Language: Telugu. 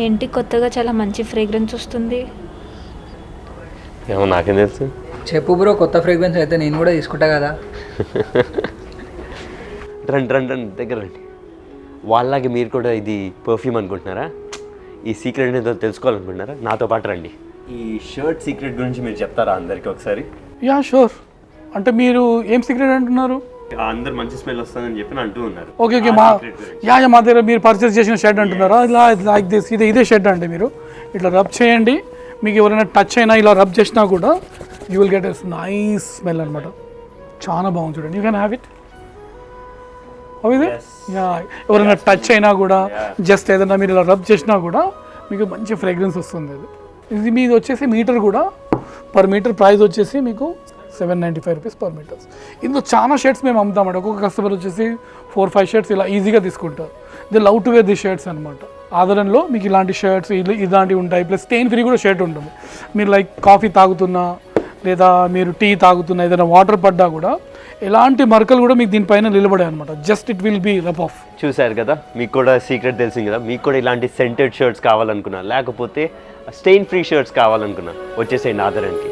ఏంటి కొత్తగా చాలా మంచి ఫ్రేగ్రెన్స్ వస్తుంది. ఏమో నాకేం తెలుసు. చెప్పు బ్రో, కొత్త ఫ్రేగ్రెన్స్ అయితే నేను కూడా తీసుకుంటా కదా. రండి రండి రండి దగ్గర రండి. వాళ్ళలాగే మీరు కూడా ఇది పర్ఫ్యూమ్ అనుకుంటున్నారా? ఈ సీక్రెట్ ఏదో తెలుసుకోవాలనుకుంటున్నారా? నాతో పాటు రండి. ఈ షర్ట్ సీక్రెట్ గురించి మీరు చెప్తారా అందరికి ఒకసారి? Yeah sure. అంటే మీరు ఏం సీక్రెట్ అంటున్నారు? అందరు మంచి స్మెల్ వస్తుందని చెప్పి అంటూ ఉన్నారు. ఓకే ఓకే, మా మా దగ్గర మీరు పర్చేస్ చేసిన షర్ట్ అంటున్నారా? ఇలా లైక్ దిస్, ఇదే షర్ట్ అండి. మీరు ఇట్లా రబ్ చేయండి, మీకు ఎవరైనా టచ్ అయినా ఇలా రబ్ చేసినా కూడా you will get a nice smell అనమాట. చాలా బాగుంది చూడండి. You can have it. ఇది యా, ఎవరైనా టచ్ అయినా కూడా జస్ట్ ఏదైనా మీరు ఇలా రబ్ చేసినా కూడా మీకు మంచి ఫ్రేగ్రెన్స్ వస్తుంది. ఇది మీది వచ్చేసి మీటర్ కూడా పర్ మీటర్ ప్రైస్ వచ్చేసి మీకు 795 రూపీస్ పర్ మీటర్స్. ఇందులో చాలా షర్ట్స్ మేము అమ్ముతామండి. ఒక్కొక్క కస్టమర్ వచ్చేసి 4-5 షర్ట్స్ ఇలా ఈజీగా తీసుకుంటారు. The love to wear the shirts అనమాట. ఆదరణలో మీకు ఇలాంటి షర్ట్స్ ఇలాంటివి ఉంటాయి. ప్లస్ స్టెయిన్ ఫ్రీ కూడా షర్ట్ ఉంటుంది. మీరు లైక్ కాఫీ తాగుతున్నా లేదా మీరు టీ తాగుతున్నా ఏదైనా వాటర్ పడ్డా కూడా ఎలాంటి మరకలు కూడా మీకు దీనిపైన నిలబడాయి అనమాట. Just it will be rub off. చూసారు కదా, మీకు కూడా సీక్రెట్ తెలిసింది కదా. మీకు కూడా ఇలాంటి సెంటెడ్ షర్ట్స్ కావాలనుకున్నా లేకపోతే స్టెయిన్ ఫ్రీ షర్ట్స్ కావాలనుకున్నా వచ్చేసేయండి ఆదరణకి.